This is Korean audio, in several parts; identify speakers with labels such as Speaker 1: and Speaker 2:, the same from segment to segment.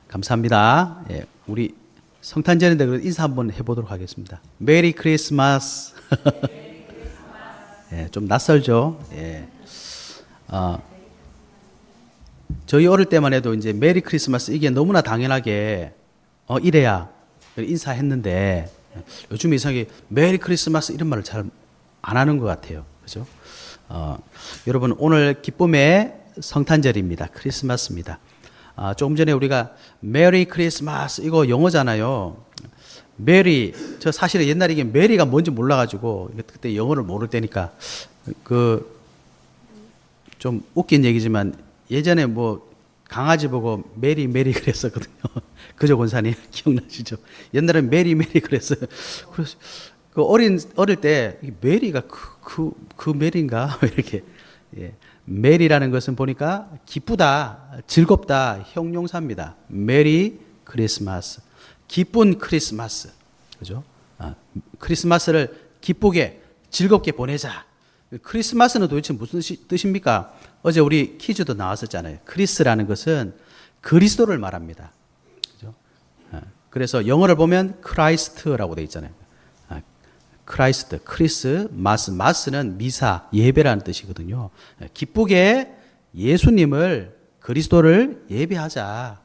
Speaker 1: 감사합니다. 예, 우리 성탄절인데 인사 한번 해보도록 하겠습니다. 메리 크리스마스. 예, 좀 낯설죠. 예. 저희 어릴 때만 해도 이제 메리 크리스마스 이게 너무나 당연하게 이래야 인사했는데 요즘 이상하게 메리 크리스마스 이런 말을 잘 안 하는 것 같아요. 그죠? 여러분 오늘 기쁨의 성탄절입니다. 크리스마스입니다. 조금 전에 우리가 메리 크리스마스 이거 영어잖아요. 메리, 저 사실은 옛날에 이게 메리가 뭔지 몰라가지고 그때 영어를 모를 때니까 좀 웃긴 얘기지만 예전에 뭐 강아지 보고 메리 그랬었거든요. 그저 권사님 기억나시죠? 옛날엔 메리 그랬어요. 그래서 어릴 때 메리가 그 메리인가 이렇게. 예. 메리라는 것은 보니까 기쁘다, 즐겁다, 형용사입니다. 메리 크리스마스. 기쁜 크리스마스. 그죠? 크리스마스를 기쁘게, 즐겁게 보내자. 크리스마스는 도대체 무슨 뜻입니까? 어제 우리 퀴즈도 나왔었잖아요. 크리스라는 것은 그리스도를 말합니다. 그죠? 그래서 영어를 보면 크라이스트라고 되어 있잖아요. 크라이스트, 크리스, 마스는 미사, 예배라는 뜻이거든요. 기쁘게 예수님을, 그리스도를 예배하자.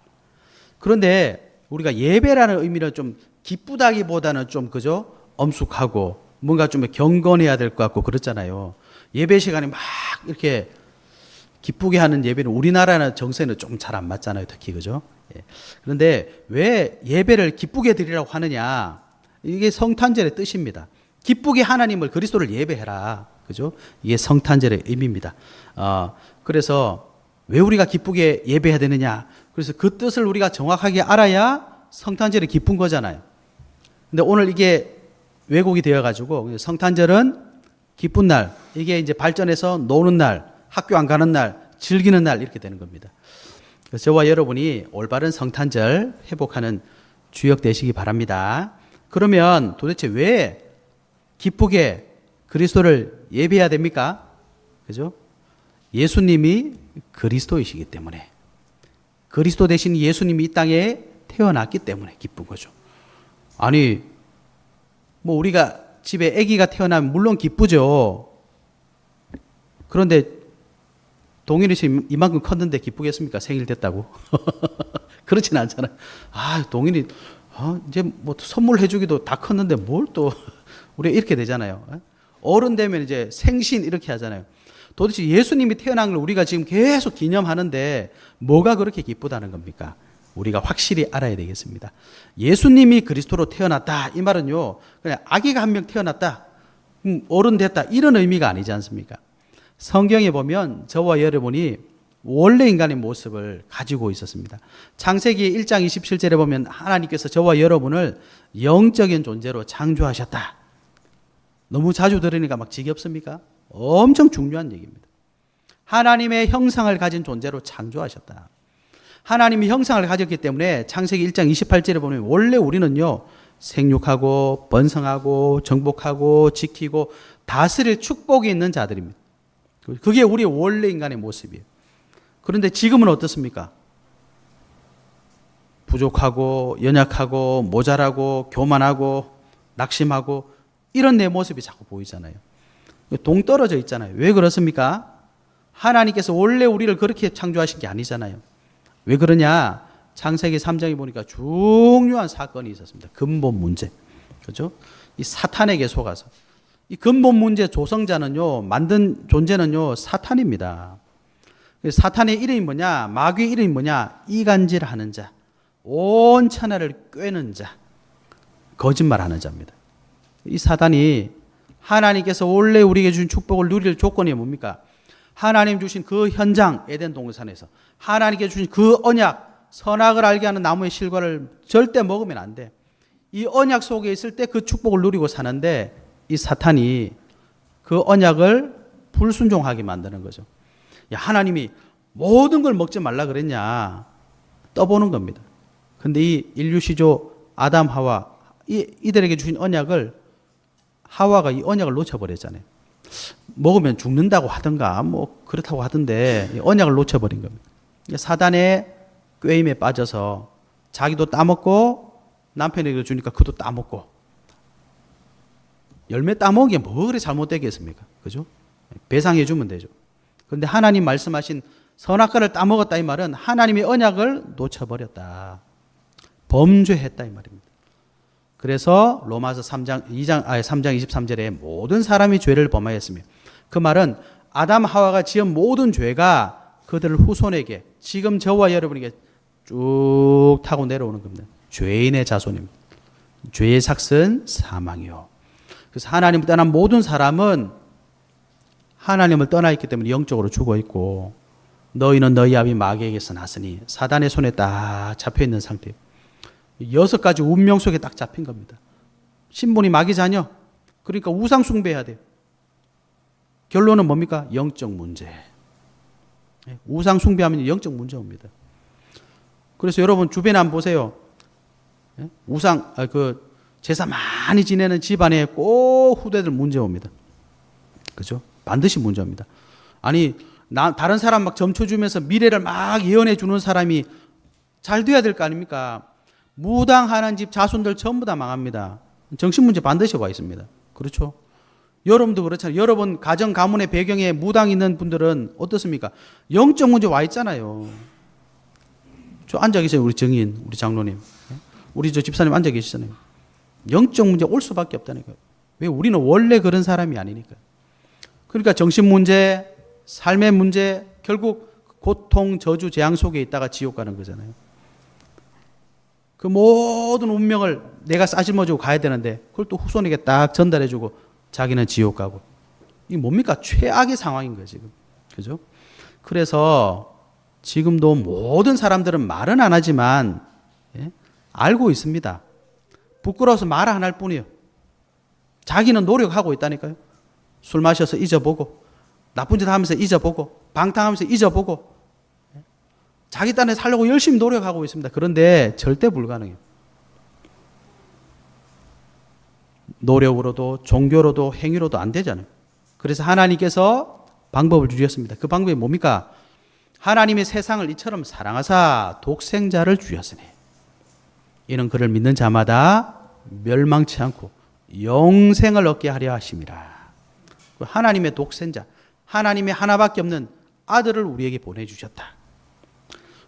Speaker 1: 그런데 우리가 예배라는 의미는 좀 기쁘다기보다는 좀 그죠? 엄숙하고 뭔가 좀 경건해야 될 것 같고 그렇잖아요. 예배 시간에 막 이렇게 기쁘게 하는 예배는 우리나라는 정세는 좀 잘 안 맞잖아요. 특히 그죠? 예. 그런데 왜 예배를 기쁘게 드리라고 하느냐? 이게 성탄절의 뜻입니다. 기쁘게 하나님을 그리스도를 예배해라. 그죠? 이게 성탄절의 의미입니다. 그래서 왜 우리가 기쁘게 예배해야 되느냐? 그래서 그 뜻을 우리가 정확하게 알아야 성탄절이 기쁜 거잖아요. 근데 오늘 이게 왜곡이 되어가지고 성탄절은 기쁜 날, 이게 이제 발전해서 노는 날, 학교 안 가는 날, 즐기는 날 이렇게 되는 겁니다. 그래서 저와 여러분이 올바른 성탄절 회복하는 주역 되시기 바랍니다. 그러면 도대체 왜 기쁘게 그리스도를 예배해야 됩니까? 그죠? 예수님이 그리스도이시기 때문에, 그리스도 대신 예수님이 이 땅에 태어났기 때문에 기쁜 거죠. 아니, 뭐 우리가 집에 아기가 태어나면 물론 기쁘죠. 그런데 동일이 씨 이만큼 컸는데 기쁘겠습니까? 생일 됐다고. 그렇진 않잖아요. 동일이 이제 뭐 선물해 주기도 다 컸는데 뭘 또 우리가 이렇게 되잖아요. 어른 되면 이제 생신 이렇게 하잖아요. 도대체 예수님이 태어난 걸 우리가 지금 계속 기념하는데 뭐가 그렇게 기쁘다는 겁니까? 우리가 확실히 알아야 되겠습니다. 예수님이 그리스도로 태어났다 이 말은요, 그냥 아기가 한 명 태어났다, 어른 됐다 이런 의미가 아니지 않습니까? 성경에 보면 저와 여러분이 원래 인간의 모습을 가지고 있었습니다. 창세기 1장 27절에 보면 하나님께서 저와 여러분을 영적인 존재로 창조하셨다. 너무 자주 들으니까 막 지겹습니까? 엄청 중요한 얘기입니다. 하나님의 형상을 가진 존재로 창조하셨다. 하나님이 형상을 가졌기 때문에 창세기 1장 28절에 보면 원래 우리는요, 생육하고 번성하고 정복하고 지키고 다스릴 축복이 있는 자들입니다. 그게 우리 원래 인간의 모습이에요. 그런데 지금은 어떻습니까? 부족하고 연약하고 모자라고 교만하고 낙심하고 이런 내 모습이 자꾸 보이잖아요. 동떨어져 있잖아요. 왜 그렇습니까? 하나님께서 원래 우리를 그렇게 창조하신 게 아니잖아요. 왜 그러냐? 창세기 3장에 보니까 중요한 사건이 있었습니다. 근본 문제. 그죠? 이 사탄에게 속아서. 이 근본 문제 조성자는요, 만든 존재는요, 사탄입니다. 사탄의 이름이 뭐냐? 마귀의 이름이 뭐냐? 이간질하는 자, 온 천하를 꿰는 자, 거짓말하는 자입니다. 이 사단이 하나님께서 원래 우리에게 주신 축복을 누릴 조건이 뭡니까? 하나님 주신 그 현장 에덴 동산에서 하나님께 주신 그 언약, 선악을 알게 하는 나무의 실과를 절대 먹으면 안 돼. 이 언약 속에 있을 때 그 축복을 누리고 사는데 이 사탄이 그 언약을 불순종하게 만드는 거죠. 야, 하나님이 모든 걸 먹지 말라 그랬냐? 떠보는 겁니다. 근데 이 인류 시조 아담 하와 이들에게 주신 언약을 하와가 이 언약을 놓쳐버렸잖아요. 먹으면 죽는다고 하던가 뭐 그렇다고 하던데 언약을 놓쳐버린 겁니다. 사단의 꾀임에 빠져서 자기도 따먹고 남편에게 주니까 그도 따먹고. 열매 따먹은 게 뭐 그래 잘못되겠습니까? 그죠? 배상해 주면 되죠. 그런데 하나님 말씀하신 선악과를 따먹었다 이 말은 하나님의 언약을 놓쳐버렸다. 범죄했다 이 말입니다. 그래서 로마서 3장 23절에 모든 사람이 죄를 범하였으며, 그 말은 아담 하와가 지은 모든 죄가 그들 후손에게, 지금 저와 여러분에게 쭉 타고 내려오는 겁니다. 죄인의 자손입니다. 죄의 삭은 사망이요. 그래서 하나님을 떠난 모든 사람은 하나님을 떠나 있기 때문에 영적으로 죽어 있고, 너희는 너희 아비 마귀에게서 났으니 사단의 손에 딱 잡혀 있는 상태예요. 6가지 운명 속에 딱 잡힌 겁니다. 신분이 마귀 자녀, 그러니까 우상 숭배해야 돼요. 결론은 뭡니까? 영적 문제. 우상 숭배하면 영적 문제 옵니다. 그래서 여러분 주변에 한번 보세요. 우상 제사 많이 지내는 집안에 꼭 후대들 문제 옵니다. 그죠? 반드시 문제 옵니다. 아니 다른 사람 막 점쳐 주면서 미래를 막 예언해 주는 사람이 잘 돼야 될 거 아닙니까? 무당하는 집 자손들 전부 다 망합니다. 정신 문제 반드시 와 있습니다. 그렇죠? 여러분도 그렇잖아요. 여러분 가정 가문의 배경에 무당 있는 분들은 어떻습니까? 영적 문제 와 있잖아요. 저 앉아 계세요. 우리 정인, 우리 장로님, 우리 저 집사님 앉아 계시잖아요. 영적 문제 올 수밖에 없다니까요. 왜? 우리는 원래 그런 사람이 아니니까. 그러니까 정신 문제, 삶의 문제, 결국 고통, 저주, 재앙 속에 있다가 지옥 가는 거잖아요. 그 모든 운명을 내가 싸질머지고 가야 되는데 그걸 또 후손에게 딱 전달해주고 자기는 지옥 가고. 이게 뭡니까? 최악의 상황인 거예요, 지금. 그죠? 그래서 지금도 모든 사람들은 말은 안 하지만, 알고 있습니다. 부끄러워서 말 안 할 뿐이에요. 자기는 노력하고 있다니까요. 술 마셔서 잊어보고, 나쁜 짓 하면서 잊어보고, 방탕하면서 잊어보고, 자기 딴에 살려고 열심히 노력하고 있습니다. 그런데 절대 불가능해요. 노력으로도 종교로도 행위로도 안 되잖아요. 그래서 하나님께서 방법을 주셨습니다. 그 방법이 뭡니까? 하나님의 세상을 이처럼 사랑하사 독생자를 주셨으니 이는 그를 믿는 자마다 멸망치 않고 영생을 얻게 하려 하심이라. 하나님의 독생자, 하나님의 하나밖에 없는 아들을 우리에게 보내주셨다.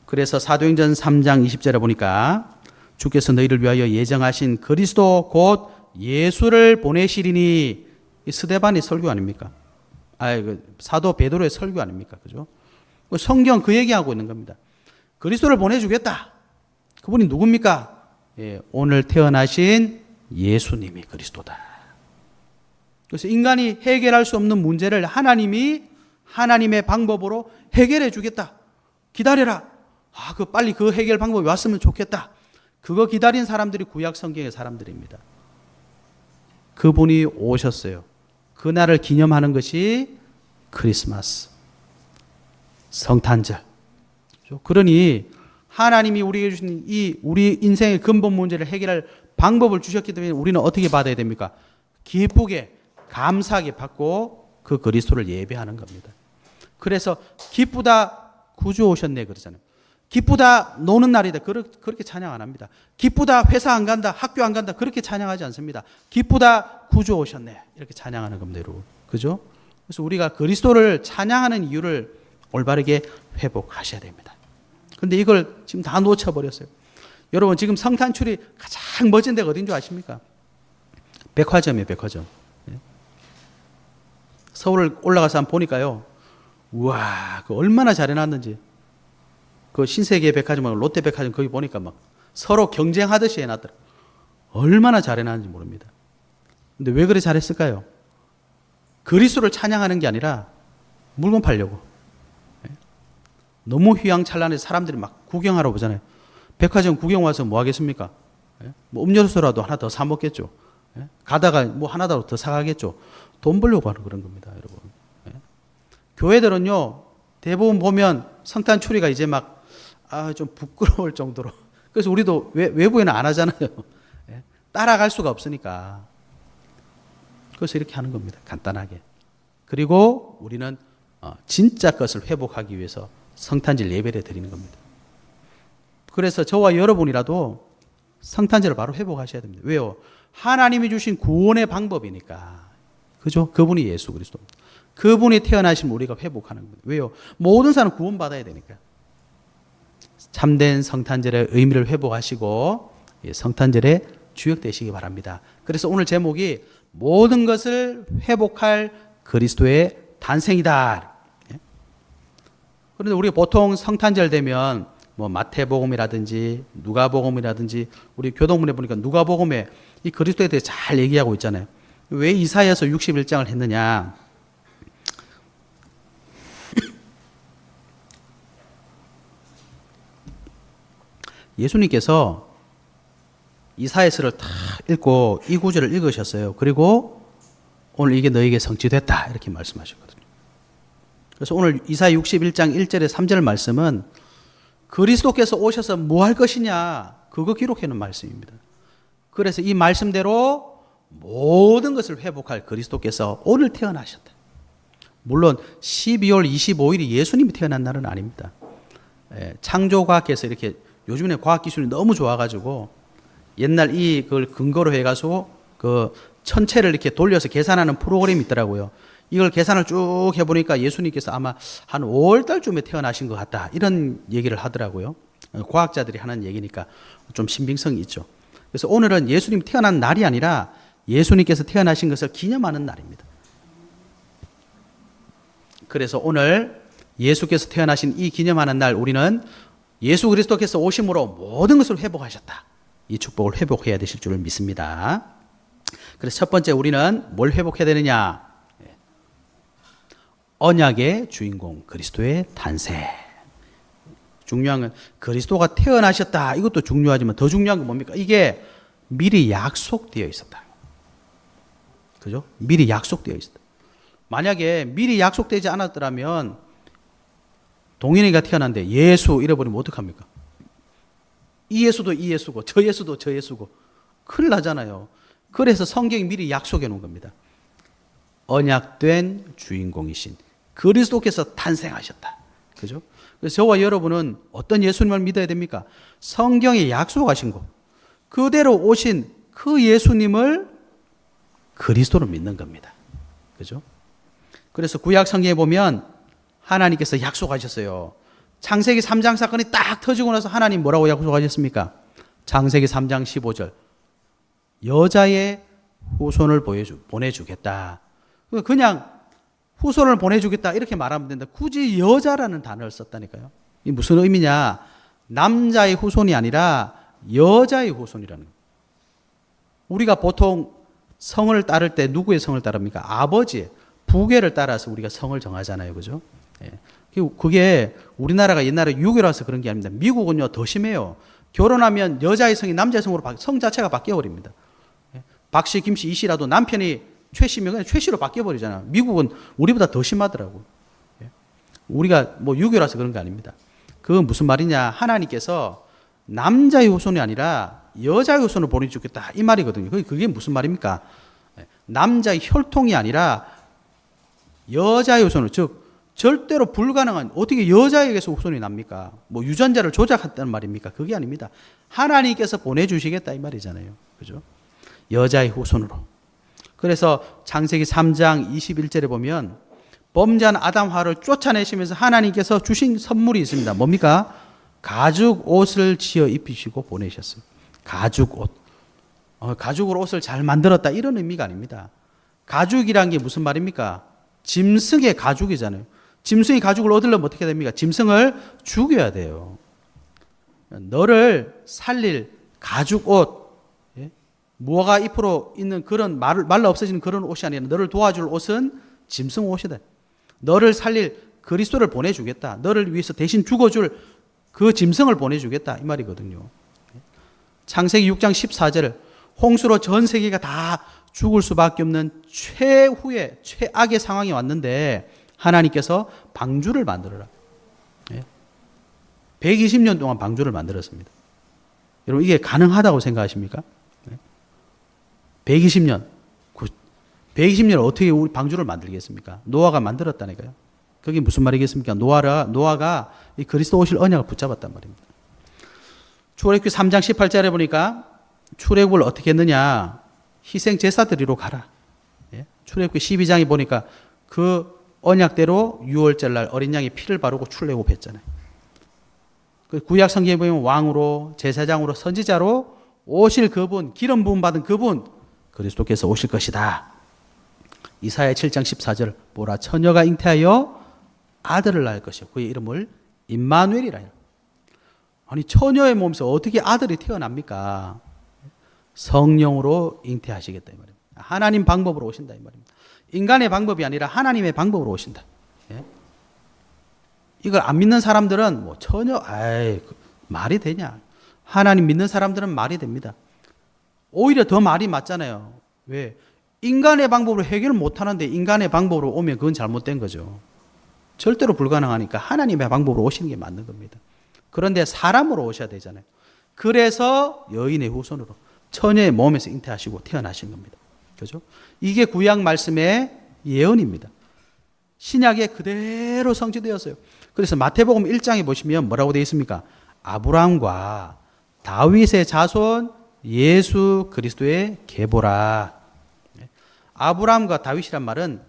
Speaker 1: 그래서 사도행전 3장 20절에 보니까 주께서 너희를 위하여 예정하신 그리스도 곧 예수를 보내시리니, 이 스데반의 설교 아닙니까? 사도 베드로의 설교 아닙니까? 그죠? 성경 그 얘기하고 있는 겁니다. 그리스도를 보내주겠다. 그분이 누굽니까? 오늘 태어나신 예수님이 그리스도다. 그래서 인간이 해결할 수 없는 문제를 하나님이 하나님의 방법으로 해결해 주겠다. 기다려라. 빨리 그 해결 방법이 왔으면 좋겠다. 그거 기다린 사람들이 구약 성경의 사람들입니다. 그분이 오셨어요. 그날을 기념하는 것이 크리스마스, 성탄절. 그러니 하나님이 우리에게 주신 이 우리 인생의 근본 문제를 해결할 방법을 주셨기 때문에 우리는 어떻게 받아야 됩니까? 기쁘게 감사하게 받고 그 그리스도를 예배하는 겁니다. 그래서 기쁘다 구주 오셨네 그러잖아요. 기쁘다 노는 날이다 그렇게 찬양 안 합니다. 기쁘다 회사 안 간다, 학교 안 간다 그렇게 찬양하지 않습니다. 기쁘다 구주 오셨네 이렇게 찬양하는 겁니다, 여러분. 그죠? 그래서 우리가 그리스도를 찬양하는 이유를 올바르게 회복하셔야 됩니다. 그런데 이걸 지금 다 놓쳐버렸어요. 여러분 지금 성탄출이 가장 멋진 데가 어딘 줄 아십니까? 백화점이에요, 백화점. 서울 올라가서 한번 보니까요. 우와, 그 얼마나 잘 해놨는지. 그 신세계 백화점하고 롯데 백화점 거기 보니까 막 서로 경쟁하듯이 해놨더라고요. 얼마나 잘 해놨는지 모릅니다. 근데 왜 그래 잘했을까요? 그리스도를 찬양하는 게 아니라 물건 팔려고. 너무 휘황찬란해서 사람들이 막 구경하러 오잖아요. 백화점 구경 와서 뭐 하겠습니까? 뭐 음료수라도 하나 더 사 먹겠죠. 가다가 뭐 하나 더 사가겠죠. 돈 벌려고 하는 그런 겁니다, 여러분. 교회들은요, 대부분 보면 성탄추리가 이제 막, 좀 부끄러울 정도로. 그래서 우리도 외부에는 안 하잖아요. 따라갈 수가 없으니까. 그래서 이렇게 하는 겁니다, 간단하게. 그리고 우리는 진짜 것을 회복하기 위해서 성탄절 예배를 드리는 겁니다. 그래서 저와 여러분이라도 성탄절을 바로 회복하셔야 됩니다. 왜요? 하나님이 주신 구원의 방법이니까. 그죠? 그분이 예수 그리스도. 그분이 태어나신 우리가 회복하는 겁니다. 왜요? 모든 사람 구원받아야 되니까. 참된 성탄절의 의미를 회복하시고 성탄절에 주역되시기 바랍니다. 그래서 오늘 제목이 모든 것을 회복할 그리스도의 탄생이다. 그런데 우리가 보통 성탄절 되면 뭐 마태복음이라든지 누가복음이라든지 우리 교동문에 보니까 누가복음에 이 그리스도에 대해 잘 얘기하고 있잖아요. 왜 이사야서 61장을 했느냐? 예수님께서 이사야서를 다 읽고 이 구절을 읽으셨어요. 그리고 오늘 이게 너에게 성취됐다 이렇게 말씀하셨거든요. 그래서 오늘 이사야 61장 1절에 3절 말씀은 그리스도께서 오셔서 뭐 할 것이냐 그거 기록해 놓은 말씀입니다. 그래서 이 말씀대로 모든 것을 회복할 그리스도께서 오늘 태어나셨다. 물론 12월 25일이 예수님이 태어난 날은 아닙니다. 창조과학에서 이렇게 요즘에 과학기술이 너무 좋아가지고 옛날 그걸 근거로 해가지고 그 천체를 이렇게 돌려서 계산하는 프로그램이 있더라고요. 이걸 계산을 쭉 해보니까 예수님께서 아마 한 5월달쯤에 태어나신 것 같다. 이런 얘기를 하더라고요. 과학자들이 하는 얘기니까 좀 신빙성이 있죠. 그래서 오늘은 예수님 태어난 날이 아니라 예수님께서 태어나신 것을 기념하는 날입니다. 그래서 오늘 예수께서 태어나신 이 기념하는 날 우리는 예수 그리스도께서 오심으로 모든 것을 회복하셨다. 이 축복을 회복해야 되실 줄을 믿습니다. 그래서 첫 번째 우리는 뭘 회복해야 되느냐? 언약의 주인공 그리스도의 탄생. 중요한 건 그리스도가 태어나셨다. 이것도 중요하지만 더 중요한 건 뭡니까? 이게 미리 약속되어 있었다. 그죠? 미리 약속되어 있었다. 만약에 미리 약속되지 않았더라면 동현이가 태어났는데 예수 잃어버리면 어떡합니까? 이 예수도 이 예수고 저 예수도 저 예수고 큰일 나잖아요. 그래서 성경이 미리 약속해 놓은 겁니다. 언약된 주인공이신 그리스도께서 탄생하셨다. 그죠? 그래서 저와 여러분은 어떤 예수님을 믿어야 됩니까? 성경에 약속하신 것 그대로 오신 그 예수님을 그리스도로 믿는 겁니다. 그죠? 그래서 구약 성경에 보면 하나님께서 약속하셨어요. 창세기 3장 사건이 딱 터지고 나서 하나님 뭐라고 약속하셨습니까? 창세기 3장 15절 여자의 후손을 보내주겠다. 그냥 후손을 보내주겠다 이렇게 말하면 된다. 굳이 여자라는 단어를 썼다니까요. 이 무슨 의미냐? 남자의 후손이 아니라 여자의 후손이라는 거예요. 우리가 보통 성을 따를 때 누구의 성을 따릅니까? 아버지의 부계를 따라서 우리가 성을 정하잖아요. 그죠? 그게 우리나라가 옛날에 유교라서 그런 게 아닙니다. 미국은요 더 심해요. 결혼하면 여자의 성이 남자의 성으로 성 자체가 바뀌어버립니다. 박씨, 김씨, 이씨라도 남편이 최씨면 그냥 최씨로 바뀌어버리잖아요. 미국은 우리보다 더 심하더라고요. 우리가 뭐 유교라서 그런 거 아닙니다. 그건 무슨 말이냐? 하나님께서 남자의 후손이 아니라 여자의 후손을 보내주겠다 이 말이거든요. 그게 무슨 말입니까? 남자의 혈통이 아니라 여자의 후손을, 즉 절대로 불가능한, 어떻게 여자에게서 후손이 납니까? 뭐 유전자를 조작했다는 말입니까? 그게 아닙니다. 하나님께서 보내주시겠다 이 말이잖아요. 그죠? 여자의 후손으로. 그래서 창세기 3장 21절에 보면 범죄한 아담하와를 쫓아내시면서 하나님께서 주신 선물이 있습니다. 뭡니까? 가죽 옷을 지어 입히시고 보내셨어요. 가죽 옷. 가죽으로 옷을 잘 만들었다 이런 의미가 아닙니다. 가죽이란 게 무슨 말입니까? 짐승의 가죽이잖아요. 짐승이 가죽을 얻으려면 어떻게 됩니까? 짐승을 죽여야 돼요. 너를 살릴 가죽 옷, 무화과 잎으로 있는 그런 말라 없어지는 그런 옷이 아니라 너를 도와줄 옷은 짐승 옷이다. 너를 살릴 그리스도를 보내주겠다. 너를 위해서 대신 죽어줄 그 짐승을 보내주겠다 이 말이거든요. 창세기 6장 14절 홍수로 전 세계가 다 죽을 수밖에 없는 최후의 최악의 상황이 왔는데 하나님께서 방주를 만들어라. 120년 동안 방주를 만들었습니다. 여러분 이게 가능하다고 생각하십니까? 120년. 120년 어떻게 우리 방주를 만들겠습니까? 노아가 만들었다니까요. 그게 무슨 말이겠습니까? 노아가 이 그리스도 오실 언약을 붙잡았단 말입니다. 출애굽기 3장 18절에 보니까 출애굽을 어떻게 했느냐? 희생 제사드리러 가라. 예? 출애굽기 12장에 보니까 그 언약대로 6월절 날 어린 양의 피를 바르고 출애굽했잖아요. 그 구약 성경에 보면 왕으로, 제사장으로, 선지자로 오실 그분, 기름 부음 받은 그분 그리스도께서 오실 것이다. 이사야 7장 14절 보라 처녀가 잉태하여 아들을 낳을 것이요 그의 이름을 임마누엘이라. 아니 처녀의 몸에서 어떻게 아들이 태어납니까? 성령으로 잉태하시겠다 이 말입니다. 하나님 방법으로 오신다 이 말입니다. 인간의 방법이 아니라 하나님의 방법으로 오신다. 예? 이걸 안 믿는 사람들은 뭐 처녀 말이 되냐? 하나님 믿는 사람들은 말이 됩니다. 오히려 더 말이 맞잖아요. 왜? 인간의 방법으로 해결을 못 하는데 인간의 방법으로 오면 그건 잘못된 거죠. 절대로 불가능하니까 하나님의 방법으로 오시는 게 맞는 겁니다. 그런데 사람으로 오셔야 되잖아요. 그래서 여인의 후손으로 처녀의 몸에서 잉태하시고 태어나신 겁니다. 그죠? 이게 구약 말씀의 예언입니다. 신약에 그대로 성취되었어요. 그래서 마태복음 1장에 보시면 뭐라고 되어 있습니까? 아브라함과 다윗의 자손 예수 그리스도의 계보라. 아브라함과 다윗이란 말은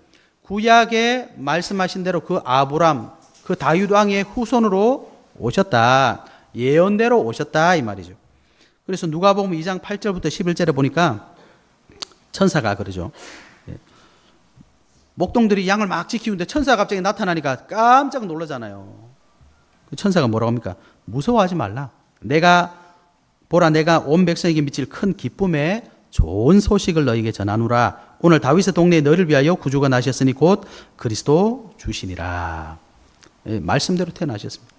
Speaker 1: 구약에 말씀하신 대로 그 아브라함, 그 다윗 왕의 후손으로 오셨다. 예언대로 오셨다 이 말이죠. 그래서 누가복음 2장 8절부터 11절에 보니까 천사가 그러죠. 목동들이 양을 막 지키는데 천사가 갑자기 나타나니까 깜짝 놀라잖아요. 그 천사가 뭐라고 합니까? 무서워하지 말라. 내가 온 백성에게 미칠 큰 기쁨에 좋은 소식을 너에게 전하노라. 오늘 다윗의 동네에 너를 위하여 구주가 나셨으니 곧 그리스도 주시니라. 예, 말씀대로 태어나셨습니다.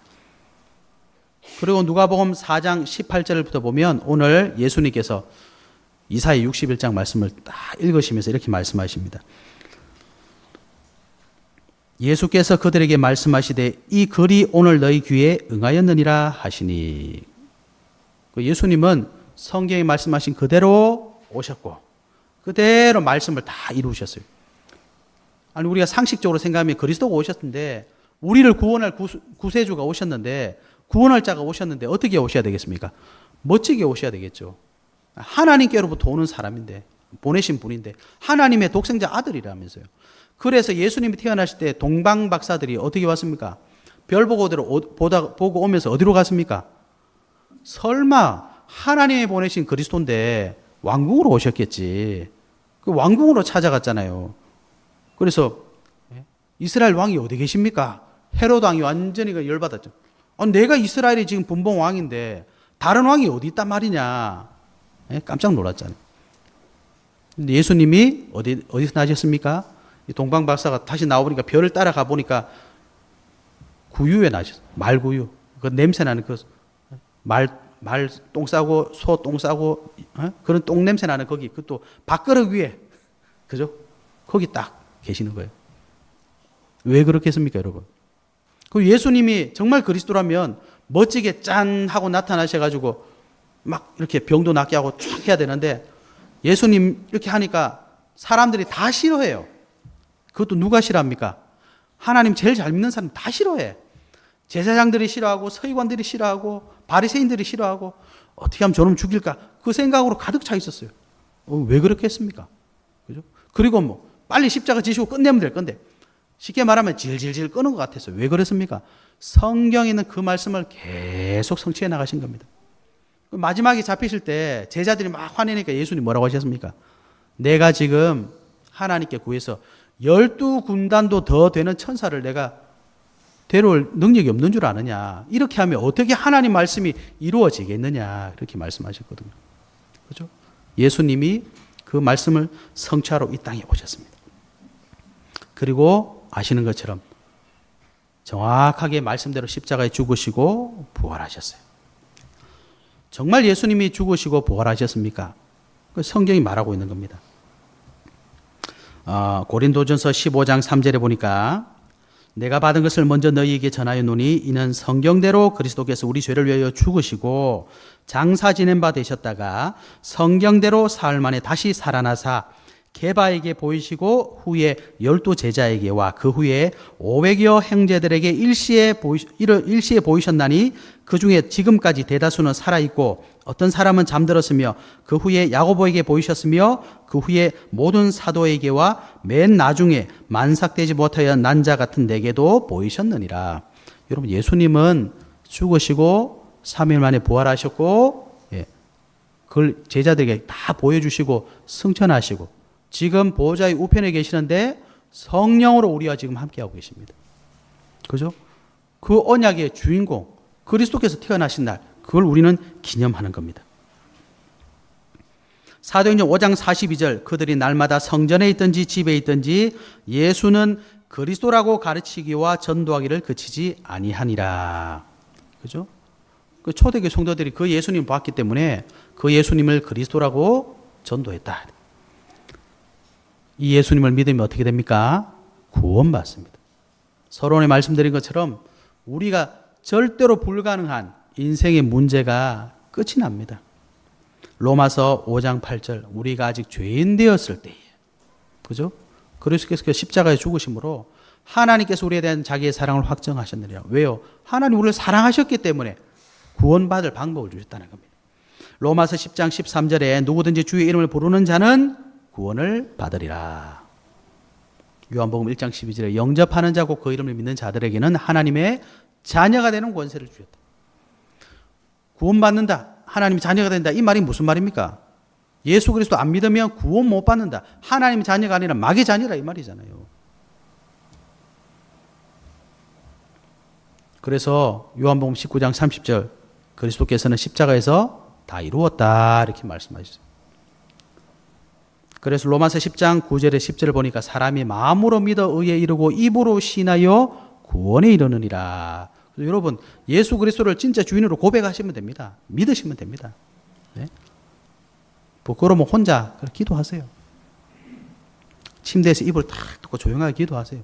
Speaker 1: 그리고 누가복음 4장 18절부터 보면 오늘 예수님께서 이사야 61장 말씀을 딱 읽으시면서 이렇게 말씀하십니다. 예수께서 그들에게 말씀하시되 이 글이 오늘 너희 귀에 응하였느니라 하시니. 예수님은 성경에 말씀하신 그대로 오셨고 그대로 말씀을 다 이루셨어요. 아니 우리가 상식적으로 생각하면 그리스도가 오셨는데 우리를 구원할 구세주가 오셨는데 구원할 자가 오셨는데 어떻게 오셔야 되겠습니까? 멋지게 오셔야 되겠죠. 하나님께로부터 오는 사람인데 보내신 분인데 하나님의 독생자 아들이라면서요. 그래서 예수님이 태어나실 때 동방 박사들이 어떻게 왔습니까? 별 보고 오면서 어디로 갔습니까? 설마 하나님이 보내신 그리스도인데 왕궁으로 오셨겠지. 그 왕궁으로 찾아갔잖아요. 그래서 이스라엘 왕이 어디 계십니까? 헤로드 왕이 완전히 열받았죠. 내가 이스라엘이 지금 분봉 왕인데 다른 왕이 어디 있단 말이냐. 깜짝 놀랐잖아요. 근데 예수님이 어디서 나셨습니까? 동방 박사가 다시 나오니까 별을 따라가 보니까 구유에 나셨어요. 말구유. 그 냄새 나는 말 똥 싸고 소 똥 싸고 그런 똥 냄새 나는 거기 그것도 밥그릇 위에 그죠? 거기 딱 계시는 거예요. 왜 그렇겠습니까, 여러분? 그 예수님이 정말 그리스도라면 멋지게 짠 하고 나타나셔가지고 막 이렇게 병도 낫게 하고 쫙 해야 되는데 예수님 이렇게 하니까 사람들이 다 싫어해요. 그것도 누가 싫어합니까? 하나님 제일 잘 믿는 사람 다 싫어해. 제사장들이 싫어하고 서기관들이 싫어하고 바리새인들이 싫어하고 어떻게 하면 저놈 죽일까? 그 생각으로 가득 차 있었어요. 왜 그렇게 했습니까? 그죠? 그리고 뭐 빨리 십자가 지시고 끝내면 될 건데 쉽게 말하면 질질질 끄는 것 같았어요. 왜 그랬습니까? 성경에 있는 그 말씀을 계속 성취해 나가신 겁니다. 마지막에 잡히실 때 제자들이 막 화내니까 예수님 뭐라고 하셨습니까? 내가 지금 하나님께 구해서 12군단도 더 되는 천사를 내가 데려올 능력이 없는 줄 아느냐. 이렇게 하면 어떻게 하나님 말씀이 이루어지겠느냐. 이렇게 말씀하셨거든요. 그죠? 예수님이 그 말씀을 성취하러 이 땅에 오셨습니다. 그리고 아시는 것처럼 정확하게 말씀대로 십자가에 죽으시고 부활하셨어요. 정말 예수님이 죽으시고 부활하셨습니까? 그 성경이 말하고 있는 겁니다. 고린도전서 15장 3절에 보니까 내가 받은 것을 먼저 너희에게 전하였노니 이는 성경대로 그리스도께서 우리 죄를 위하여 죽으시고 장사 지낸 바 되셨다가 성경대로 사흘 만에 다시 살아나사 게바에게 보이시고 후에 12제자에게와 그 후에 500여 형제들에게 일시에 보이셨나니 그 중에 지금까지 대다수는 살아있고 어떤 사람은 잠들었으며 그 후에 야고보에게 보이셨으며 그 후에 모든 사도에게와 맨 나중에 만삭되지 못하여 난 자 같은 내게도 보이셨느니라. 여러분, 예수님은 죽으시고 3일 만에 부활하셨고, 그걸 제자들에게 다 보여주시고 승천하시고 지금 보좌의 우편에 계시는데 성령으로 우리와 지금 함께하고 계십니다. 그죠? 그 언약의 주인공 그리스도께서 태어나신 날, 그걸 우리는 기념하는 겁니다. 사도행전 5장 42절, 그들이 날마다 성전에 있든지 집에 있든지 예수는 그리스도라고 가르치기와 전도하기를 그치지 아니하니라. 그죠? 그 초대교회 성도들이 그 예수님을 봤기 때문에 그 예수님을 그리스도라고 전도했다. 이 예수님을 믿으면 어떻게 됩니까? 구원받습니다. 서론에 말씀드린 것처럼 우리가 절대로 불가능한 인생의 문제가 끝이 납니다. 로마서 5장 8절, 우리가 아직 죄인 되었을 때에, 그죠? 그리스도께서 십자가에 죽으심으로 하나님께서 우리에 대한 자기의 사랑을 확정하셨느니라. 왜요? 하나님 우리를 사랑하셨기 때문에 구원받을 방법을 주셨다는 겁니다. 로마서 10장 13절에 누구든지 주의 이름을 부르는 자는 구원을 받으리라. 요한복음 1장 12절에 영접하는 자 곧 그 이름을 믿는 자들에게는 하나님의 자녀가 되는 권세를 주셨다. 구원받는다, 하나님의 자녀가 된다, 이 말이 무슨 말입니까? 예수 그리스도 안 믿으면 구원 못 받는다, 하나님의 자녀가 아니라 마귀의 자녀라, 이 말이잖아요. 그래서 요한복음 19장 30절, 그리스도께서는 십자가에서 다 이루었다 이렇게 말씀하셨어요. 그래서 로마서 10장 9절에 10절을 보니까 사람이 마음으로 믿어 의에 이르고 입으로 신하여 구원에 이르느니라. 여러분, 예수 그리스도를 진짜 주인으로 고백하시면 됩니다. 믿으시면 됩니다. 네? 부끄러우면 혼자 기도하세요. 침대에서 입을 탁 닫고 조용하게 기도하세요.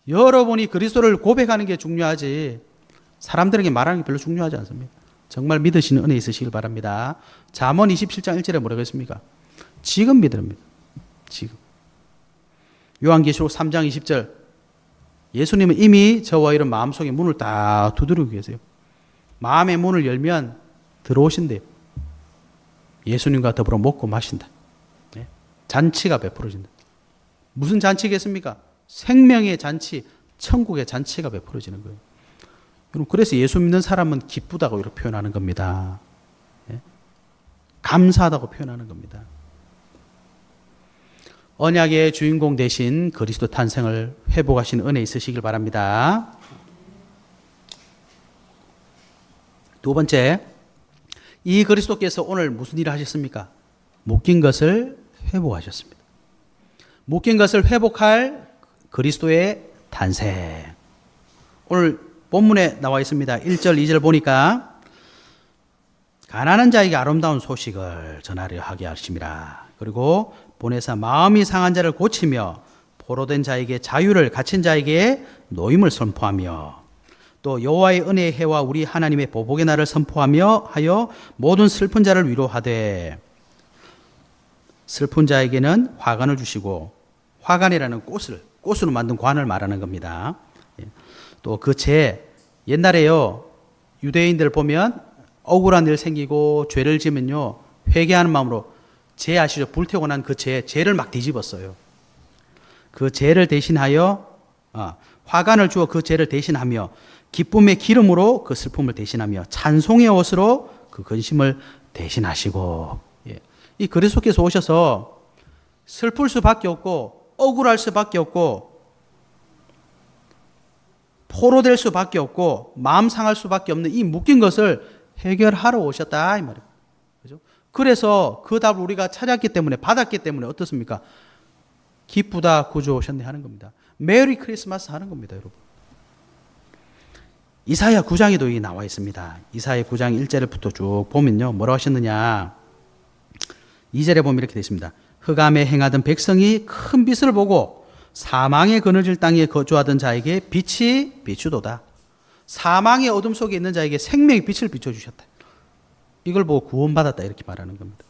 Speaker 1: 여러분이 그리스도를 고백하는 게 중요하지 사람들에게 말하는 게 별로 중요하지 않습니다. 정말 믿으시는 은혜 있으시길 바랍니다. 잠언 27장 1절에 뭐라고 했습니까? 지금 믿으랍니다. 지금. 요한계시록 3장 20절, 예수님은 이미 저와 이런 마음속에 문을 딱 두드리고 계세요. 마음의 문을 열면 들어오신대요. 예수님과 더불어 먹고 마신다. 네? 잔치가 베풀어진다. 무슨 잔치겠습니까? 생명의 잔치, 천국의 잔치가 베풀어지는 거예요. 여러분, 그래서 예수 믿는 사람은 기쁘다고 이렇게 표현하는 겁니다. 네? 감사하다고 표현하는 겁니다. 언약의 주인공 되신 그리스도 탄생을 회복하신 은혜 있으시길 바랍니다. 두 번째, 이 그리스도께서 오늘 무슨 일을 하셨습니까? 묶인 것을 회복하셨습니다. 묶인 것을 회복할 그리스도의 탄생. 오늘 본문에 나와 있습니다. 1절, 2절 보니까 가난한 자에게 아름다운 소식을 전하려 하게 하심이라. 그리고 보내사 마음이 상한 자를 고치며 포로된 자에게 자유를, 갇힌 자에게 노임을 선포하며 또 여호와의 은혜의 해와 우리 하나님의 보복의 날을 선포하며 하여 모든 슬픈 자를 위로하되, 슬픈 자에게는 화관을 주시고, 화관이라는 꽃으로 만든 관을 말하는 겁니다. 또 그 죄, 옛날에요 유대인들 보면 억울한 일 생기고 죄를 지면요 회개하는 마음으로 죄 아시죠? 불태우고 난 그 죄를 막 뒤집었어요. 그 죄를 대신하여 화관을 주어 그 죄를 대신하며 기쁨의 기름으로 그 슬픔을 대신하며 찬송의 옷으로 그 근심을 대신하시고, 이 그리스도께서 오셔서 슬플 수밖에 없고 억울할 수밖에 없고 포로될 수밖에 없고 마음 상할 수밖에 없는 이 묶인 것을 해결하러 오셨다 이 말이에요. 그죠? 그래서 그 답을 우리가 찾았기 때문에, 받았기 때문에 어떻습니까? 기쁘다 구주 오셨네 하는 겁니다. 메리 크리스마스 하는 겁니다, 여러분. 이사야 9장에도 이게 나와 있습니다. 이사야 9장 1절부터 쭉 보면요 뭐라고 하셨느냐, 2절에 보면 이렇게 되어 있습니다. 흑암에 행하던 백성이 큰 빛을 보고 사망의 그늘질 땅에 거주하던 자에게 빛이 비추도다. 사망의 어둠 속에 있는 자에게 생명의 빛을 비춰주셨다. 이걸 보고 구원받았다 이렇게 말하는 겁니다.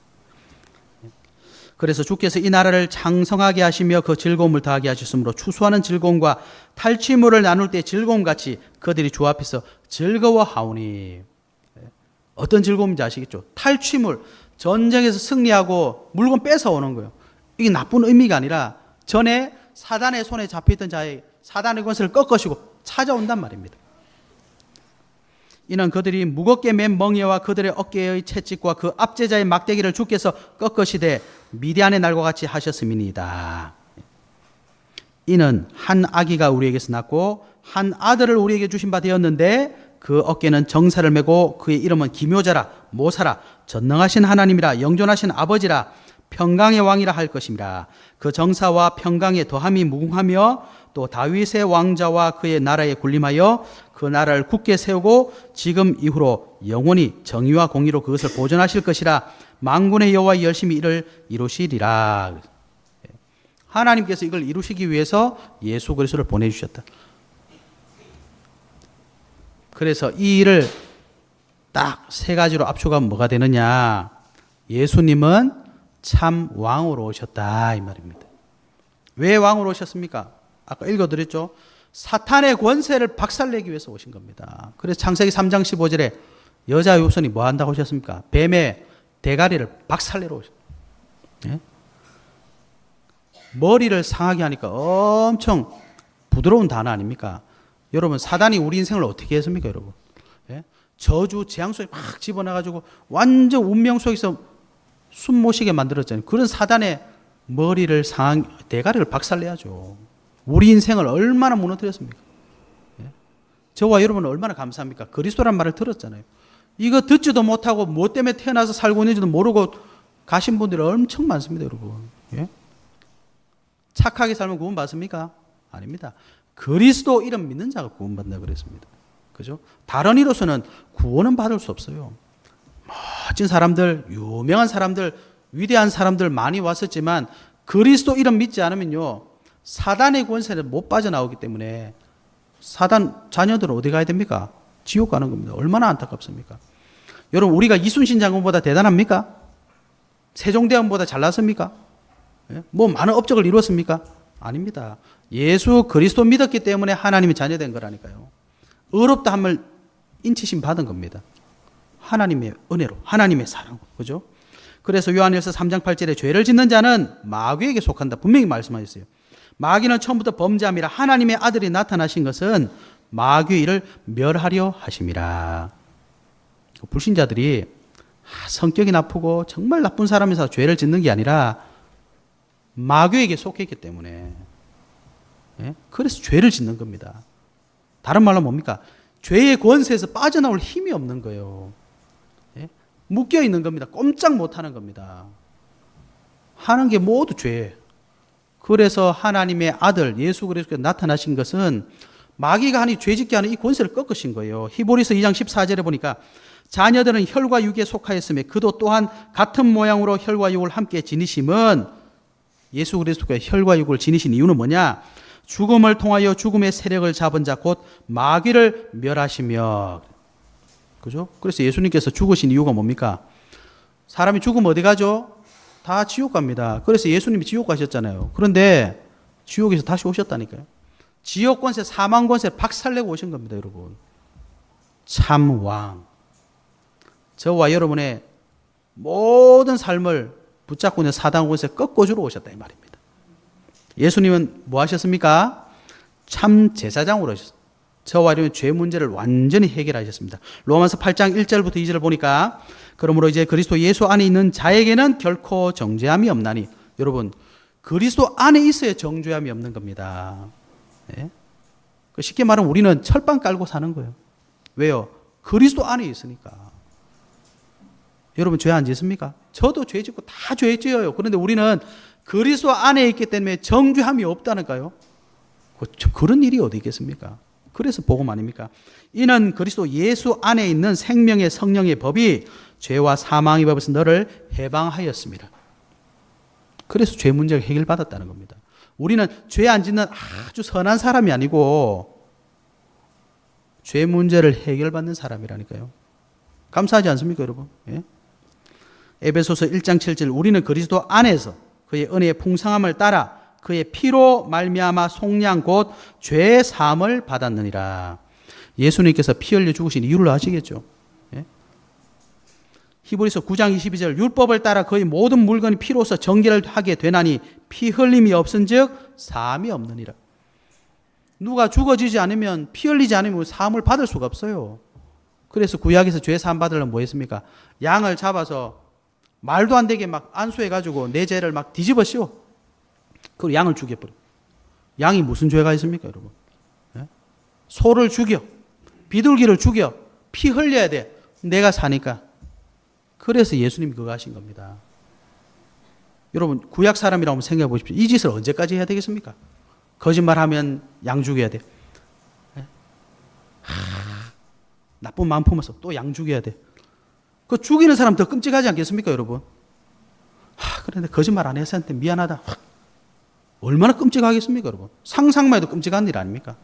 Speaker 1: 그래서 주께서 이 나라를 장성하게 하시며 그 즐거움을 더하게 하셨으므로 추수하는 즐거움과 탈취물을 나눌 때 즐거움같이 그들이 주 앞에서 즐거워하오니. 어떤 즐거움인지 아시겠죠? 탈취물, 전쟁에서 승리하고 물건 뺏어오는 거예요. 이게 나쁜 의미가 아니라 전에 사단의 손에 잡혀있던 자의 사단의 권세를 꺾으시고 찾아온단 말입니다. 이는 그들이 무겁게 맨 멍에와 그들의 어깨의 채찍과 그 압제자의 막대기를 주께서 꺾으시되 미디안의 날과 같이 하셨음이니이다. 이는 한 아기가 우리에게서 낳고 한 아들을 우리에게 주신 바 되었는데 그 어깨는 정사를 메고 그의 이름은 기묘자라 모사라 전능하신 하나님이라 영존하신 아버지라 평강의 왕이라 할 것입니다. 그 정사와 평강의 더함이 무궁하며 또 다윗의 왕자와 그의 나라에 군림하여 그 나라를 굳게 세우고 지금 이후로 영원히 정의와 공의로 그것을 보존하실 것이라. 만군의 여호와 열심히 이를 이루시리라. 하나님께서 이걸 이루시기 위해서 예수 그리스도를 보내주셨다. 그래서 이 일을 딱 세 가지로 압축하면 뭐가 되느냐. 예수님은 참 왕으로 오셨다 이 말입니다. 왜 왕으로 오셨습니까? 아까 읽어드렸죠. 사탄의 권세를 박살내기 위해서 오신 겁니다. 그래서 창세기 3장 15절에 여자 요손이 뭐 한다고 하셨습니까? 뱀의 대가리를 박살내러 오셨어요. 예? 머리를 상하게 하니까 엄청 부드러운 단어 아닙니까? 여러분 사단이 우리 인생을 어떻게 했습니까 여러분? 예? 저주 재앙 속에 막 집어넣어가지고 완전 운명 속에서 숨 못 쉬게 만들었잖아요. 그런 사단의 머리를 대가리를 박살내야죠. 우리 인생을 얼마나 무너뜨렸습니까? 예? 저와 여러분은 얼마나 감사합니까? 그리스도란 말을 들었잖아요. 이거 듣지도 못하고 뭐 때문에 태어나서 살고 있는지도 모르고 가신 분들이 엄청 많습니다, 여러분. 예? 착하게 살면 구원 받습니까? 아닙니다. 그리스도 이름 믿는 자가 구원받는다 그랬습니다. 그죠? 다른 이로서는 구원은 받을 수 없어요. 멋진 사람들, 유명한 사람들, 위대한 사람들 많이 왔었지만 그리스도 이름 믿지 않으면요. 사단의 권세는 못 빠져나오기 때문에 사단 자녀들은 어디 가야 됩니까? 지옥 가는 겁니다. 얼마나 안타깝습니까? 여러분 우리가 이순신 장군보다 대단합니까? 세종대왕보다 잘났습니까? 뭐 많은 업적을 이루었습니까? 아닙니다. 예수 그리스도 믿었기 때문에 하나님이 자녀된 거라니까요. 의롭다 함을 인치심 받은 겁니다. 하나님의 은혜로, 하나님의 사랑으로. 그죠? 그래서 요한일서 3장 8절에 죄를 짓는 자는 마귀에게 속한다. 분명히 말씀하셨어요. 마귀는 처음부터 범죄함이라 하나님의 아들이 나타나신 것은 마귀의 일을 멸하려 하심이라. 불신자들이 성격이 나쁘고 정말 나쁜 사람에서 죄를 짓는 게 아니라 마귀에게 속했기 때문에 그래서 죄를 짓는 겁니다. 다른 말로 뭡니까? 죄의 권세에서 빠져나올 힘이 없는 거예요. 묶여 있는 겁니다. 꼼짝 못하는 겁니다. 하는 게 모두 죄예요. 그래서 하나님의 아들 예수 그리스도께서 나타나신 것은 마귀가 하니 죄짓게 하는 이 권세를 꺾으신 거예요. 히브리서 2장 14절에 보니까 자녀들은 혈과 육에 속하였으며 그도 또한 같은 모양으로 혈과 육을 함께 지니심은 예수 그리스도께서 혈과 육을 지니신 이유는 뭐냐? 죽음을 통하여 죽음의 세력을 잡은 자 곧 마귀를 멸하시며. 그죠? 그래서 예수님께서 죽으신 이유가 뭡니까? 사람이 죽으면 어디 가죠? 다 지옥 갑니다. 그래서 예수님이 지옥 가셨잖아요. 그런데 지옥에서 다시 오셨다니까요. 지옥 권세, 사망 권세 박살내고 오신 겁니다, 여러분. 참 왕. 저와 여러분의 모든 삶을 붙잡고 있는 사단 권세 꺾어주러 오셨다 이 말입니다. 예수님은 뭐 하셨습니까? 참 제사장으로 오셨습니다. 저와 여러분의 죄 문제를 완전히 해결하셨습니다. 로마서 8장 1절부터 2절을 보니까 그러므로 이제 그리스도 예수 안에 있는 자에게는 결코 정죄함이 없나니. 여러분 그리스도 안에 있어야 정죄함이 없는 겁니다. 네? 쉽게 말하면 우리는 철판 깔고 사는 거예요. 왜요? 그리스도 안에 있으니까. 여러분 죄 안 짓습니까? 저도 죄 짓고 다 죄 지어요. 그런데 우리는 그리스도 안에 있기 때문에 정죄함이 없다니까요. 그런 일이 어디 있겠습니까? 그래서 복음 아닙니까? 이는 그리스도 예수 안에 있는 생명의 성령의 법이 죄와 사망의 법에서 너를 해방하였습니다. 그래서 죄 문제가 해결받았다는 겁니다. 우리는 죄 안 짓는 아주 선한 사람이 아니고 죄 문제를 해결받는 사람이라니까요. 감사하지 않습니까, 여러분? 예? 에베소서 1장 7절 우리는 그리스도 안에서 그의 은혜의 풍성함을 따라 그의 피로 말미암아 속량 곧 죄 사함을 받았느니라. 예수님께서 피 흘려 죽으신 이유를 아시겠죠? 예? 히브리서 9장 22절 율법을 따라 그의 모든 물건이 피로서 정결을 하게 되나니 피 흘림이 없은즉 사함이 없느니라. 누가 죽어지지 않으면 피 흘리지 않으면 사함을 받을 수가 없어요. 그래서 구약에서 죄 사함 받으려면 뭐 했습니까? 양을 잡아서 말도 안 되게 막 안수해가지고 내 죄를 막 뒤집어 씌워. 그리고 양을 죽여버려. 양이 무슨 죄가 있습니까, 여러분? 예? 소를 죽여. 비둘기를 죽여. 피 흘려야 돼. 내가 사니까. 그래서 예수님이 그거 하신 겁니다. 여러분, 구약 사람이라고 한번 생각해 보십시오. 이 짓을 언제까지 해야 되겠습니까? 거짓말하면 양 죽여야 돼. 예? 나쁜 마음 품어서 또 양 죽여야 돼. 그 죽이는 사람 더 끔찍하지 않겠습니까, 여러분? 그런데 거짓말 안 해서 한테 미안하다. 얼마나 끔찍하겠습니까, 여러분? 상상만 해도 끔찍한 일 아닙니까?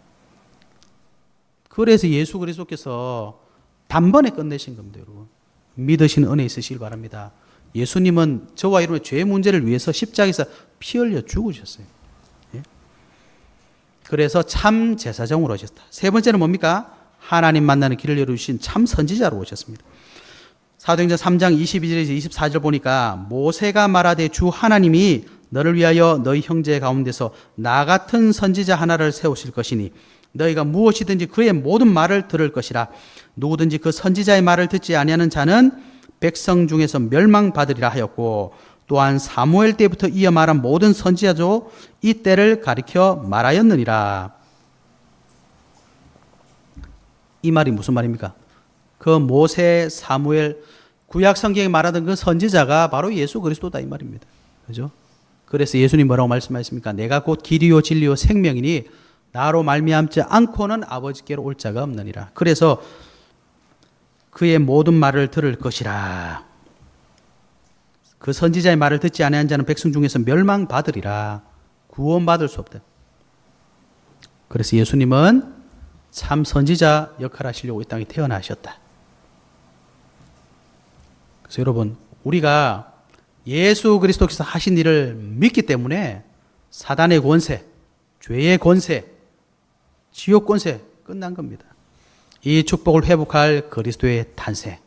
Speaker 1: 그래서 예수 그리스도께서 단번에 끝내신 겁니다, 여러분. 믿으시는 은혜 있으시길 바랍니다. 예수님은 저와 여러분의 죄 문제를 위해서 십자가에서 피 흘려 죽으셨어요. 예? 그래서 참 제사장으로 오셨다. 세 번째는 뭡니까? 하나님 만나는 길을 열어주신 참 선지자로 오셨습니다. 사도행전 3장 22절에서 24절 보니까 모세가 말하되 주 하나님이 너를 위하여 너희 형제 가운데서 나 같은 선지자 하나를 세우실 것이니 너희가 무엇이든지 그의 모든 말을 들을 것이라. 누구든지 그 선지자의 말을 듣지 아니하는 자는 백성 중에서 멸망받으리라 하였고, 또한 사무엘 때부터 이어 말한 모든 선지자도 이 때를 가리켜 말하였느니라. 이 말이 무슨 말입니까? 그 모세, 사무엘, 구약 성경에 말하던 그 선지자가 바로 예수 그리스도다 이 말입니다. 그죠? 그래서 예수님 뭐라고 말씀하셨습니까? 내가 곧 길이요 진리요 생명이니 나로 말미암지 않고는 아버지께로 올 자가 없느니라. 그래서 그의 모든 말을 들을 것이라. 그 선지자의 말을 듣지 아니한 자는 백성 중에서 멸망받으리라. 구원받을 수 없다. 그래서 예수님은 참 선지자 역할을 하시려고 이 땅에 태어나셨다. 그래서 여러분, 우리가 예수 그리스도께서 하신 일을 믿기 때문에 사단의 권세, 죄의 권세, 지옥 권세 끝난 겁니다. 이 축복을 회복할 그리스도의 탄생.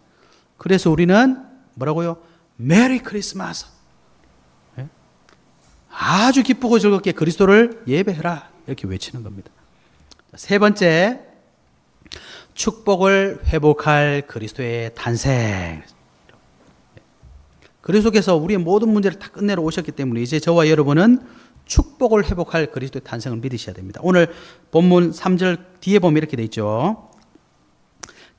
Speaker 1: 그래서 우리는 뭐라고요? 메리 크리스마스. 아주 기쁘고 즐겁게 그리스도를 예배해라. 이렇게 외치는 겁니다. 세 번째, 축복을 회복할 그리스도의 탄생. 그리스도께서 우리의 모든 문제를 다 끝내러 오셨기 때문에 이제 저와 여러분은 축복을 회복할 그리스도의 탄생을 믿으셔야 됩니다. 오늘 본문 3절 뒤에 보면 이렇게 돼 있죠.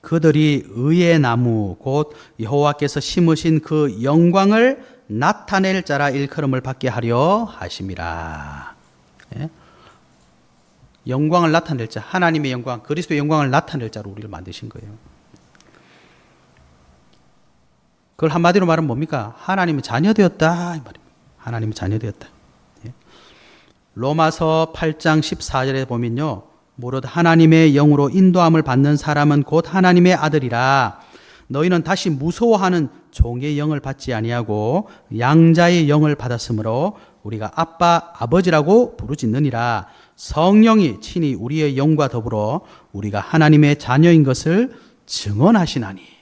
Speaker 1: 그들이 의의 나무 곧 여호와께서 심으신 그 영광을 나타낼 자라 일컬음을 받게 하려 하심이라. 예? 영광을 나타낼 자, 하나님의 영광, 그리스도의 영광을 나타낼 자로 우리를 만드신 거예요. 그걸 한마디로 말하면 뭡니까? 하나님의 자녀되었다 이 말입니다. 하나님의 자녀되었다. 예. 로마서 8장 14절에 보면요, 무릇 하나님의 영으로 인도함을 받는 사람은 곧 하나님의 아들이라. 너희는 다시 무서워하는 종의 영을 받지 아니하고 양자의 영을 받았으므로 우리가 아빠 아버지라고 부르짖느니라. 성령이 친히 우리의 영과 더불어 우리가 하나님의 자녀인 것을 증언하시나니.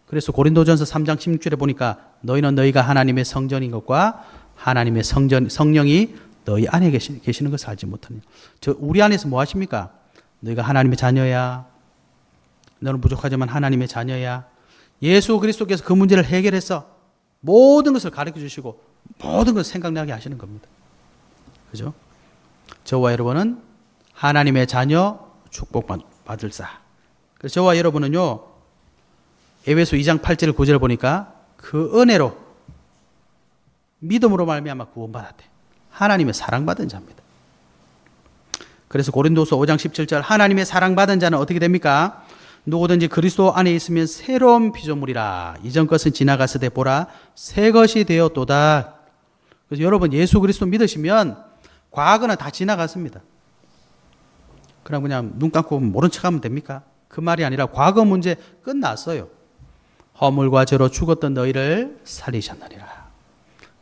Speaker 1: 그래서 고린도전서 3장 16절에 보니까 너희는 너희가 하나님의 성전인 것과 하나님의 성령이 너희 안에 계시는 것을 알지 못하느냐. 우리 안에서 뭐 하십니까? 너희가 하나님의 자녀야. 너는 부족하지만 하나님의 자녀야. 예수 그리스도께서 그 문제를 해결해서 모든 것을 가르쳐 주시고 모든 것을 생각나게 하시는 겁니다. 그죠? 저와 여러분은 하나님의 자녀 축복받을 자. 그래서 저와 여러분은요, 에베소 2장 8절 9절을 보니까 그 은혜로 믿음으로 말미암아 구원받았대. 하나님의 사랑받은 자입니다. 그래서 고린도서 5장 17절 하나님의 사랑받은 자는 어떻게 됩니까? 누구든지 그리스도 안에 있으면 새로운 피조물이라. 이전 것은 지나갔으되 보라 새 것이 되었도다. 그래서 여러분 예수 그리스도 믿으시면 과거는 다 지나갔습니다. 그냥 눈 감고 모른 척하면 됩니까? 그 말이 아니라 과거 문제 끝났어요. 허물과 죄로 죽었던 너희를 살리셨느니라.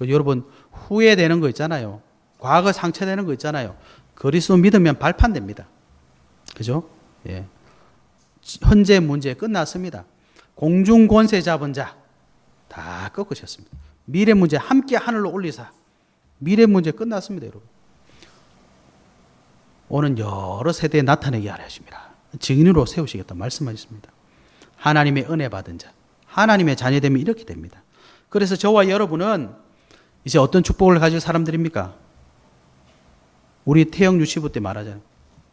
Speaker 1: 여러분 후회되는 거 있잖아요. 과거 상처되는 거 있잖아요. 그리스도 믿으면 발판됩니다. 그죠? 예. 현재 문제 끝났습니다. 공중 권세 잡은 자 다 꺾으셨습니다. 미래 문제 함께 하늘로 올리사. 미래 문제 끝났습니다, 여러분. 오늘 여러 세대에 나타내게 하려 하십니다. 증인으로 세우시겠다 말씀하셨습니다. 하나님의 은혜 받은 자, 하나님의 자녀되면 이렇게 됩니다. 그래서 저와 여러분은 이제 어떤 축복을 가질 사람들입니까? 우리 태영 유치부 때 말하잖아요.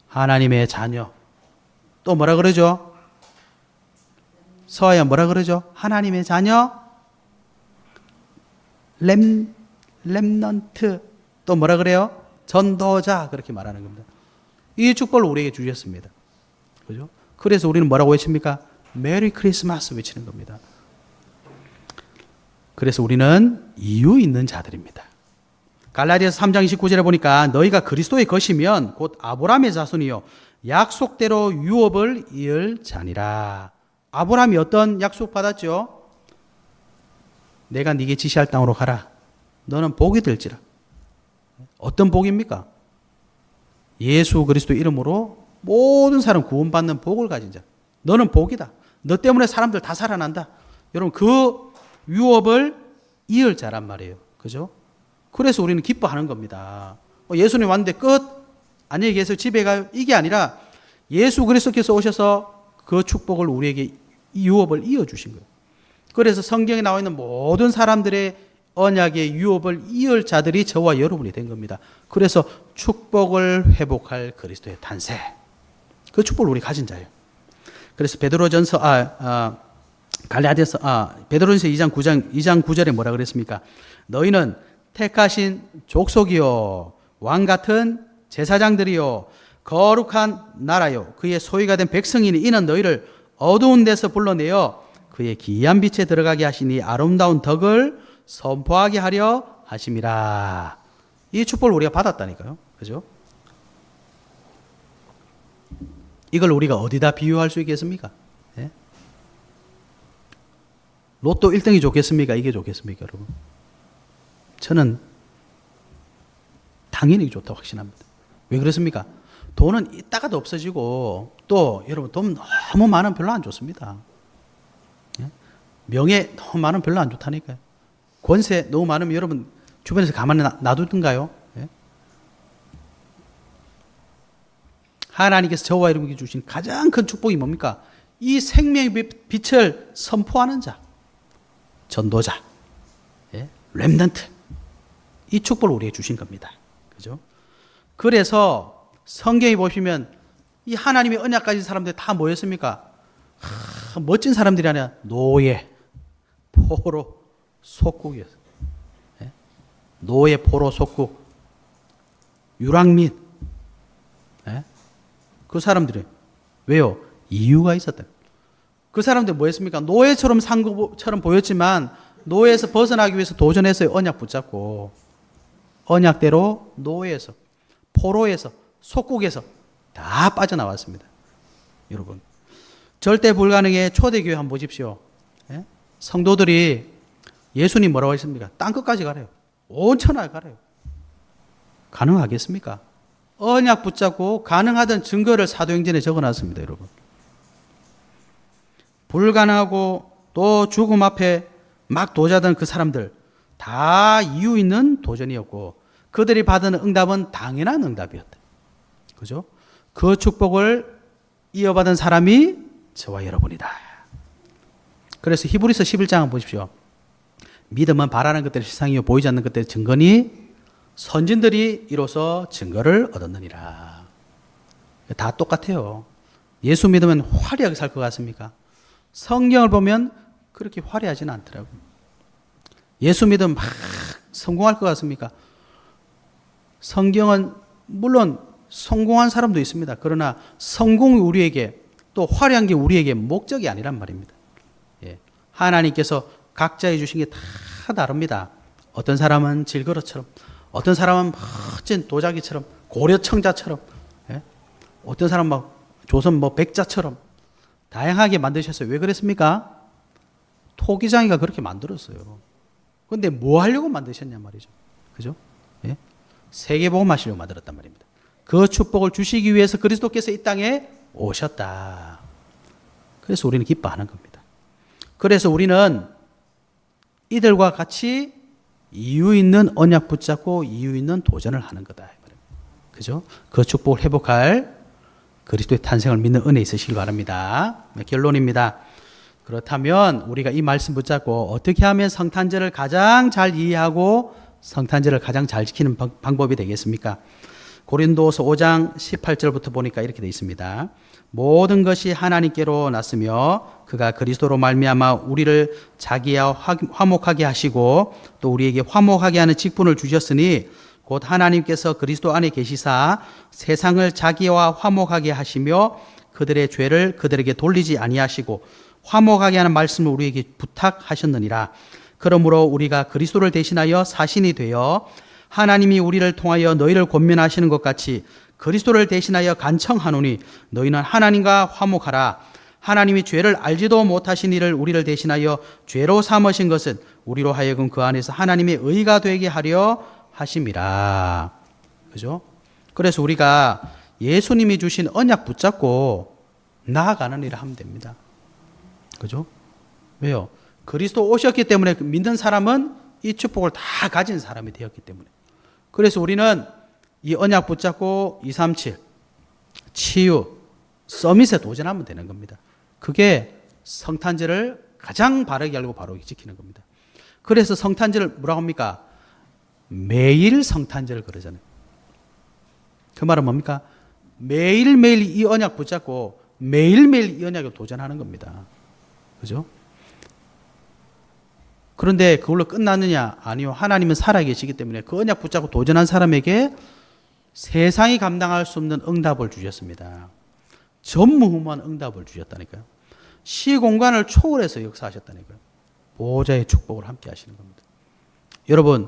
Speaker 1: 하나님의 자녀. 또 뭐라 그러죠? 서아야 뭐라 그러죠? 하나님의 자녀. 렘넌트. 또 뭐라 그래요? 전도자. 그렇게 말하는 겁니다. 이 축복을 우리에게 주셨습니다. 그죠? 그래서 우리는 뭐라고 외칩니까? 메리 크리스마스 외치는 겁니다. 그래서 우리는 이유 있는 자들입니다. 갈라디아서 3장 29절에 보니까 너희가 그리스도의 것이면 곧 아브라함의 자손이요 약속대로 유업을 이을 자니라. 아브라함이 어떤 약속 받았죠? 내가 네게 지시할 땅으로 가라. 너는 복이 될지라. 어떤 복입니까? 예수 그리스도 이름으로 모든 사람 구원받는 복을 가진 자. 너는 복이다. 너 때문에 사람들 다 살아난다. 여러분 그 유업을 이을 자란 말이에요. 그죠? 그래서 우리는 기뻐하는 겁니다. 예수님 왔는데 끝. 안녕히 계세요. 집에 가요. 이게 아니라 예수 그리스도께서 오셔서 그 축복을 우리에게 유업을 이어주신 거예요. 그래서 성경에 나와 있는 모든 사람들의 언약의 유업을 이을 자들이 저와 여러분이 된 겁니다. 그래서 축복을 회복할 그리스도의 탄생. 그 축복을 우리 가진 자예요. 그래서 베드로전서 베드로전서 2장 9절에 뭐라 그랬습니까? 너희는 택하신 족속이요 왕 같은 제사장들이요 거룩한 나라요 그의 소유가 된 백성이니 이는 너희를 어두운 데서 불러내어 그의 기이한 빛에 들어가게 하시니 아름다운 덕을 선포하게 하려 하심이라. 이 축복을 우리가 받았다니까요. 그죠? 이걸 우리가 어디다 비유할 수 있겠습니까? 네? 로또 1등이 좋겠습니까? 이게 좋겠습니까, 여러분? 저는 당연히 좋다고 확신합니다. 왜 그렇습니까? 돈은 있다가도 없어지고 또 여러분 돈 너무 많으면 별로 안 좋습니다. 네? 명예 너무 많으면 별로 안 좋다니까요. 권세 너무 많으면 여러분 주변에서 가만히 놔두든가요? 네? 하나님께서 저와 여러분에게 주신 가장 큰 축복이 뭡니까? 이 생명의 빛을 선포하는 자, 전도자, 예? 렘넌트. 이 축복을 우리에게 주신 겁니다. 그죠? 그래서 성경에 보시면 이 하나님의 언약 가진 사람들 다 뭐였습니까? 멋진 사람들이 아니라 노예, 포로, 속국이었어요. 예? 노예, 포로, 속국, 유랑민. 예? 그 사람들이 왜요? 이유가 있었다. 그 사람들 뭐였습니까? 노예처럼 산 것처럼 보였지만 노예에서 벗어나기 위해서 도전했어요. 언약 붙잡고 언약대로 노예에서 포로에서 속국에서 다 빠져나왔습니다. 여러분 절대 불가능의 초대교회 한번 보십시오. 예? 성도들이 예수님 뭐라고 했습니까? 땅끝까지 가래요. 온 천하에 가래요. 가능하겠습니까? 언약 붙잡고 가능하던 증거를 사도행전에 적어놨습니다. 여러분 불가능하고 또 죽음 앞에 막 도자던 그 사람들 다 이유 있는 도전이었고 그들이 받은 응답은 당연한 응답이었다. 그죠? 그 축복을 이어받은 사람이 저와 여러분이다. 그래서 히브리서 11장 한번 보십시오. 믿음은 바라는 것들의 실상이요 보이지 않는 것들의 증거니 선진들이 이로써 증거를 얻었느니라. 다 똑같아요. 예수 믿으면 화려하게 살 것 같습니까? 성경을 보면 그렇게 화려하지는 않더라고요. 예수 믿으면 막 성공할 것 같습니까? 성경은 물론 성공한 사람도 있습니다. 그러나 성공이 우리에게 또 화려한 게 우리에게 목적이 아니란 말입니다. 예. 하나님께서 각자에 주신 게 다 다릅니다. 어떤 사람은 질그릇처럼, 어떤 사람은 멋진 도자기처럼, 고려청자처럼, 예? 어떤 사람은 막 조선 백자처럼 다양하게 만드셨어요. 왜 그랬습니까? 토기장이가 그렇게 만들었어요. 근데 뭐 하려고 만드셨냐 말이죠. 그죠? 예? 세계복음 하시려고 만들었단 말입니다. 그 축복을 주시기 위해서 그리스도께서 이 땅에 오셨다. 그래서 우리는 기뻐하는 겁니다. 그래서 우리는 이들과 같이 이유 있는 언약 붙잡고 이유 있는 도전을 하는 거다. 그죠? 그 축복을 회복할 그리스도의 탄생을 믿는 은혜 있으시길 바랍니다. 결론입니다. 그렇다면 우리가 이 말씀 붙잡고 어떻게 하면 성탄절을 가장 잘 이해하고 성탄절을 가장 잘 지키는 방법이 되겠습니까? 고린도서 5장 18절부터 보니까 이렇게 되어 있습니다. 모든 것이 하나님께로 났으며 그가 그리스도로 말미암아 우리를 자기와 화목하게 하시고 또 우리에게 화목하게 하는 직분을 주셨으니 곧 하나님께서 그리스도 안에 계시사 세상을 자기와 화목하게 하시며 그들의 죄를 그들에게 돌리지 아니하시고 화목하게 하는 말씀을 우리에게 부탁하셨느니라. 그러므로 우리가 그리스도를 대신하여 사신이 되어 하나님이 우리를 통하여 너희를 권면하시는 것 같이 그리스도를 대신하여 간청하노니 너희는 하나님과 화목하라. 하나님이 죄를 알지도 못하신 이를 우리를 대신하여 죄로 삼으신 것은 우리로 하여금 그 안에서 하나님의 의가 되게 하려 하심이라. 그죠? 그래서 우리가 예수님이 주신 언약 붙잡고 나아가는 일을 하면 됩니다. 그죠? 왜요? 그리스도 오셨기 때문에 믿는 사람은 이 축복을 다 가진 사람이 되었기 때문에. 그래서 우리는 이 언약 붙잡고 237 치유 서밋에 도전하면 되는 겁니다. 그게 성탄절을 가장 바르게 알고 바로 지키는 겁니다. 그래서 성탄절을 뭐라고 합니까? 매일 성탄절을 그러잖아요. 그 말은 뭡니까? 매일매일 이 언약 붙잡고 매일매일 이 언약에 도전하는 겁니다. 그죠? 그런데 그걸로 끝났느냐? 아니요. 하나님은 살아계시기 때문에 그 언약 붙잡고 도전한 사람에게 세상이 감당할 수 없는 응답을 주셨습니다. 전무후무한 응답을 주셨다니까요. 시공간을 초월해서 역사하셨다니까요. 보호자의 축복을 함께 하시는 겁니다. 여러분,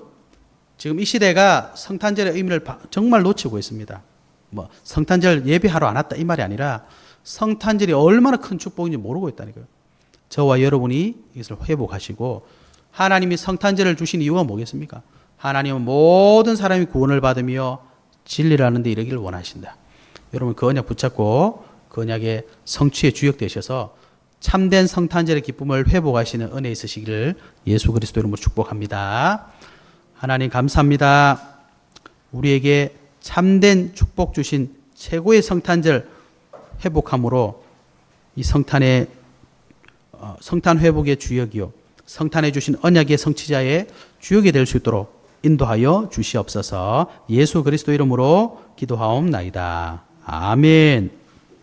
Speaker 1: 지금 이 시대가 성탄절의 의미를 정말 놓치고 있습니다. 뭐 성탄절 예배하러 안 왔다 이 말이 아니라 성탄절이 얼마나 큰 축복인지 모르고 있다니까요. 저와 여러분이 이것을 회복하시고 하나님이 성탄절을 주신 이유가 뭐겠습니까? 하나님은 모든 사람이 구원을 받으며 진리를 하는 데 이르기를 원하신다. 여러분 그 언약 붙잡고 그 언약의 성취의 주역 되셔서 참된 성탄절의 기쁨을 회복하시는 은혜 있으시기를 예수 그리스도 이름으로 축복합니다. 하나님 감사합니다. 우리에게 참된 축복 주신 최고의 성탄절 회복함으로 이 성탄의 성탄 회복의 주역이요 성탄해 주신 언약의 성취자의 주역이 될 수 있도록 인도하여 주시옵소서. 예수 그리스도 이름으로 기도하옵나이다. 아멘.